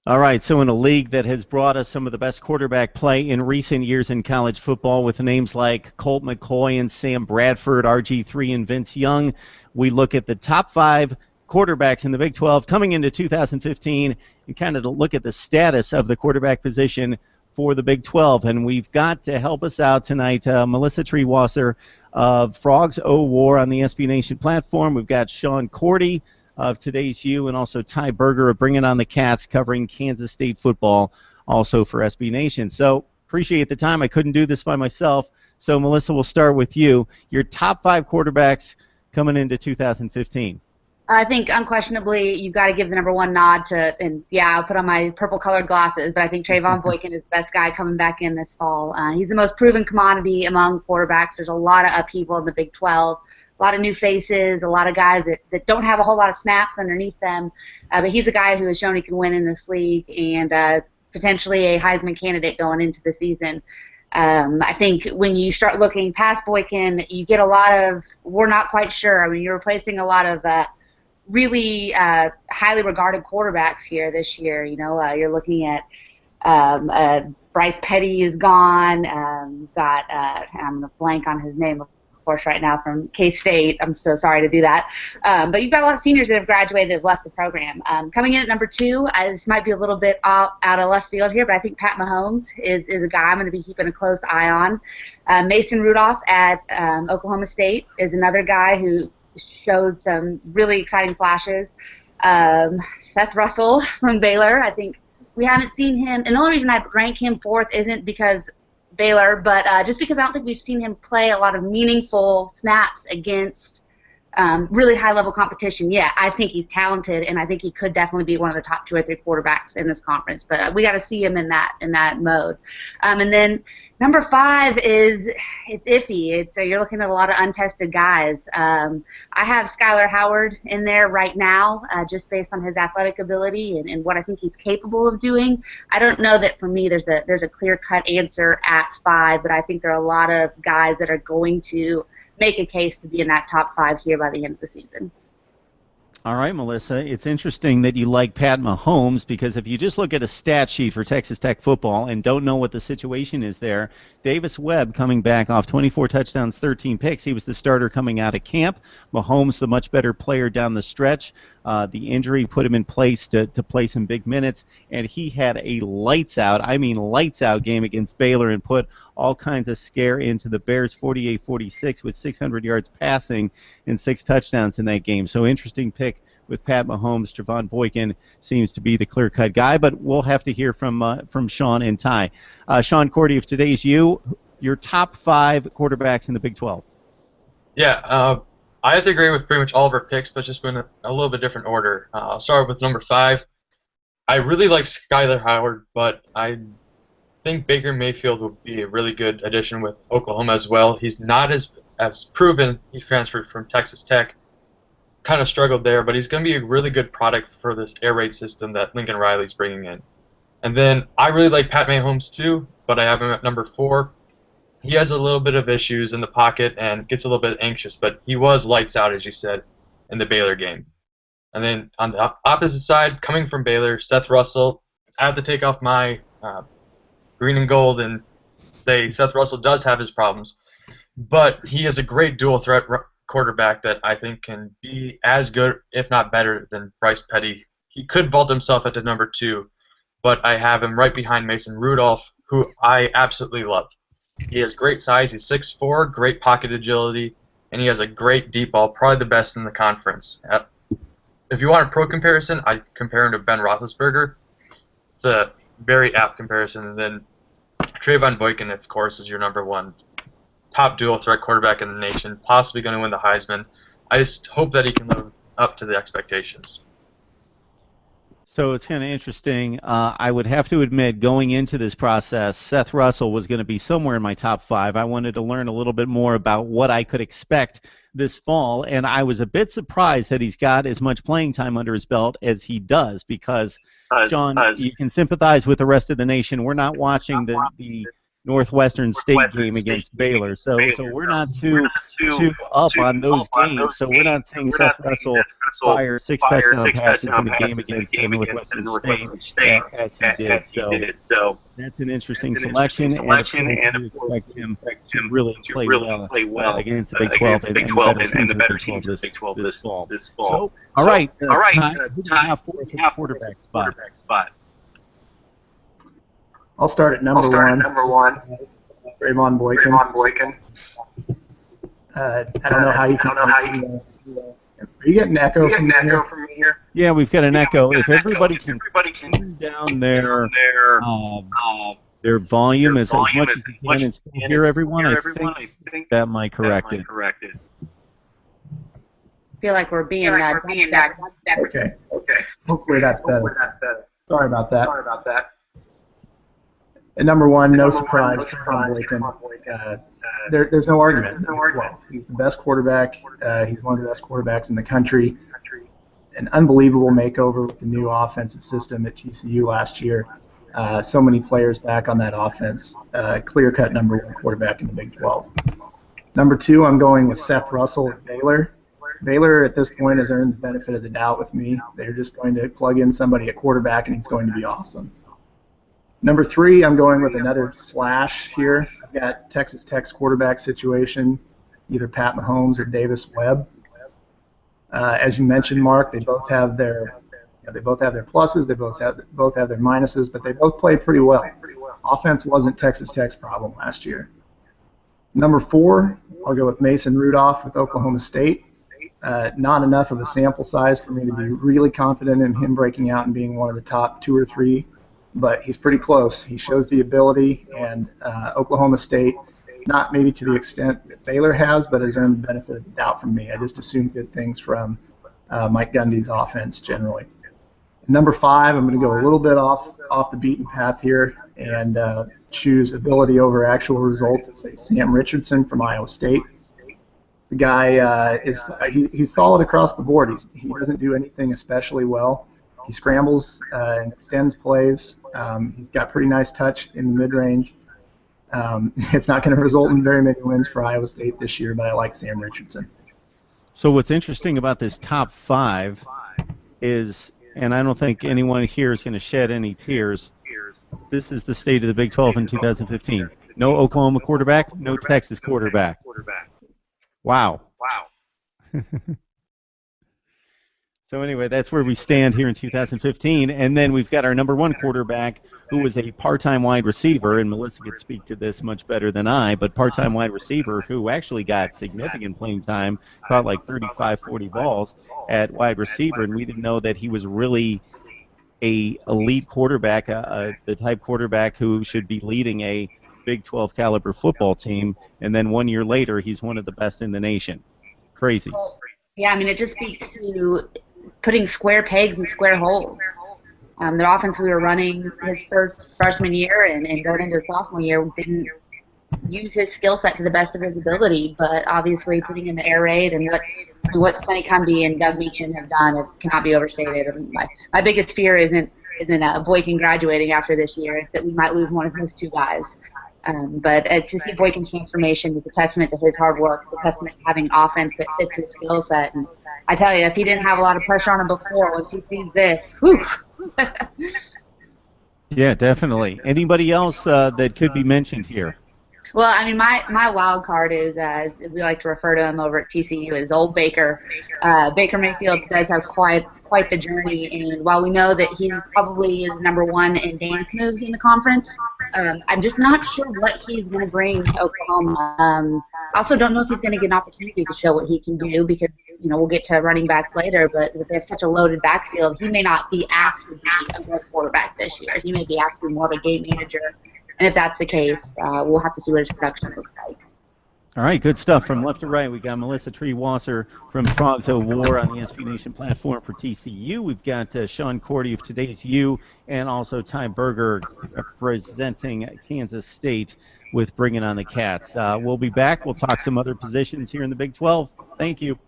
All right, so in a league that has brought us some of the best quarterback play in recent years in college football with names like Colt McCoy and Sam Bradford, RG3 and Vince Young, we look at the top five quarterbacks in the Big 12 coming into 2015 and kind of look at the status of the quarterback position for the Big 12. And we've got to help us out tonight, Melissa Triebwasser of Frogs O War on the SB Nation platform. We've got Sean Cordy of Today's You, and also Tye Burger of Bringing on the Cats, covering Kansas State football, also for SB Nation. So appreciate the time. I couldn't do this by myself. So, Melissa, we'll start with you. Your top five quarterbacks coming into 2015. I think unquestionably you've got to give the number one nod to, and yeah, I'll put on my purple-colored glasses, but I think Trevone Boykin is the best guy coming back in this fall. He's the most proven commodity among quarterbacks. There's a lot of upheaval in the Big 12. A lot of new faces, a lot of guys that don't have a whole lot of snaps underneath them. But he's a guy who has shown he can win in this league and potentially a Heisman candidate going into the season. I think when you start looking past Boykin, you get a lot of, we're not quite sure. I mean, you're replacing a lot of really highly regarded quarterbacks here this year. You know, you're looking at Bryce Petty is gone. I'm going to blank on his name, of course, right now from K-State. I'm so sorry to do that. But you've got a lot of seniors that have graduated that have left the program. Coming in at number two, this might be a little bit out of left field here, but I think Pat Mahomes is a guy I'm going to be keeping a close eye on. Mason Rudolph at Oklahoma State is another guy who showed some really exciting flashes. Seth Russell from Baylor, I think we haven't seen him, and the only reason I rank him fourth isn't because Baylor, but just because I don't think we've seen him play a lot of meaningful snaps against really high-level competition. Yeah, I think he's talented, and I think he could definitely be one of the top 2 or 3 quarterbacks in this conference. But we got to see him in that mode. And then number 5 is it's iffy. You're looking at a lot of untested guys. I have Skyler Howard in there right now, just based on his athletic ability and what I think he's capable of doing. I don't know that for me there's a clear-cut answer at 5, but I think there are a lot of guys that are going to make a case to be in that top 5 here by the end of the season. All right, Melissa, it's interesting that you like Pat Mahomes, because if you just look at a stat sheet for Texas Tech football and don't know what the situation is there, Davis Webb coming back off 24 touchdowns, 13 picks. He was the starter coming out of camp. Mahomes, the much better player down the stretch. The injury put him in place to play some big minutes, and he had a lights-out game against Baylor and put all kinds of scare into the Bears, 48-46 with 600 yards passing and 6 touchdowns in that game. So interesting pick with Pat Mahomes. Trevone Boykin seems to be the clear-cut guy, but we'll have to hear from Sean and Tye. Sean Cordy of Today's You, your top 5 quarterbacks in the Big 12. Yeah, I have to agree with pretty much all of our picks, but just in a little bit different order. I'll start with number 5. I really like Skyler Howard, but I think Baker Mayfield will be a really good addition with Oklahoma as well. He's not as proven. He transferred from Texas Tech. Kind of struggled there, but he's going to be a really good product for this air raid system that Lincoln Riley's bringing in. And then I really like Pat Mahomes too, but I have him at number 4. He has a little bit of issues in the pocket and gets a little bit anxious, but he was lights out, as you said, in the Baylor game. And then on the opposite side, coming from Baylor, Seth Russell. I have to take off my green and gold and say Seth Russell does have his problems, but he is a great dual threat quarterback that I think can be as good, if not better, than Bryce Petty. He could vault himself at the number 2, but I have him right behind Mason Rudolph, who I absolutely love. He has great size. He's 6'4", great pocket agility, and he has a great deep ball, probably the best in the conference. If you want a pro comparison, I compare him to Ben Roethlisberger. It's a very apt comparison. And then Trevone Boykin, of course, is your number 1 top dual threat quarterback in the nation, possibly going to win the Heisman. I just hope that he can live up to the expectations. So it's kind of interesting. I would have to admit, going into this process, Seth Russell was going to be somewhere in my top 5. I wanted to learn a little bit more about what I could expect this fall, and I was a bit surprised that he's got as much playing time under his belt as he does, because, John, you can sympathize with the rest of the nation. We're not watching the Northwestern State game against Baylor. So we're not too up on those games. So we're not seeing Seth Russell fire 6 touchdown passes in the game against Northwestern State as he did. So that's an interesting selection, and of course we expect him to really play well against the Big 12 and the better teams in the Big 12 this fall. So, all right, Tye, who do you have for us at the quarterback spot? I'll start at number one. Trevone Boykin. I don't know how you can. Are you getting echo from me here? Yeah, we've got an echo. If everybody can turn down their volume as much as you can and still hear everyone, I think that might correct it. I feel like we're being Okay. Hopefully that's better. Sorry about that. At number one, no surprise, Trevone Boykin. There's no argument. He's the best quarterback. He's one of the best quarterbacks in the country. An unbelievable makeover with the new offensive system at TCU last year. So many players back on that offense. Clear-cut number one quarterback in the Big 12. Number two, I'm going with Seth Russell at Baylor. Baylor at this point has earned the benefit of the doubt with me. They're just going to plug in somebody at quarterback and he's going to be awesome. Number three, I'm going with another slash here. I've got Texas Tech's quarterback situation, either Pat Mahomes or Davis Webb. As you mentioned, Mark, they both have their pluses, they both have their minuses, but they both play pretty well. Offense wasn't Texas Tech's problem last year. Number four, I'll go with Mason Rudolph with Oklahoma State. Not enough of a sample size for me to be really confident in him breaking out and being one of the top 2 or 3. But he's pretty close. He shows the ability, and Oklahoma State, not maybe to the extent that Baylor has, but has earned the benefit of the doubt from me. I just assume good things from Mike Gundy's offense generally. Number five, I'm going to go a little bit off the beaten path here and choose ability over actual results and say Sam Richardson from Iowa State. The guy he's solid across the board. He doesn't do anything especially well. He scrambles and extends plays. He's got pretty nice touch in the mid-range. It's not going to result in very many wins for Iowa State this year, but I like Sam Richardson. So what's interesting about this top 5 is, and I don't think anyone here is going to shed any tears, this is the state of the Big 12 in 2015. No Oklahoma quarterback, no Texas quarterback. Wow. So anyway, that's where we stand here in 2015. And then we've got our number one quarterback, who was a part-time wide receiver, and Melissa could speak to this much better than I, but part-time wide receiver who actually got significant playing time, caught like 35, 40 balls at wide receiver, and we didn't know that he was really a elite quarterback, the type quarterback who should be leading a Big 12 caliber football team, and then 1 year later, he's one of the best in the nation. Crazy. Yeah, I mean, it just speaks to putting square pegs in square holes. The offense we were running his first freshman year and going into his sophomore year didn't use his skill set to the best of his ability, but obviously putting in the air raid and what Sonny Cundy and Doug Meachin have done, it cannot be overstated. I mean, my biggest fear isn't Boykin graduating after this year. It's that we might lose one of those two guys. But to see Boykin's transformation is a testament to his hard work, a testament to having offense that fits his skill set. And I tell you, if he didn't have a lot of pressure on him before, once he sees this, whew. Yeah, definitely. Anybody else that could be mentioned here? Well, I mean, my wild card is, as we like to refer to him over at TCU, is Old Baker. Baker Mayfield does have quite the journey, and while we know that he probably is number one in dance moves in the conference, I'm just not sure what he's going to bring to Oklahoma. I also don't know if he's going to get an opportunity to show what he can do because, we'll get to running backs later, but they have such a loaded backfield, he may not be asked to be a good quarterback this year. He may be asked to be more of a game manager. And if that's the case, we'll have to see what his production looks like. All right, good stuff. From left to right, we got Melissa Triebwasser from Frogs O' War on the SB Nation platform for TCU. We've got Sean Cordy of Today's U, and also Tye Burgers representing Kansas State with Bringing on the Cats. We'll be back. We'll talk some other positions here in the Big 12. Thank you.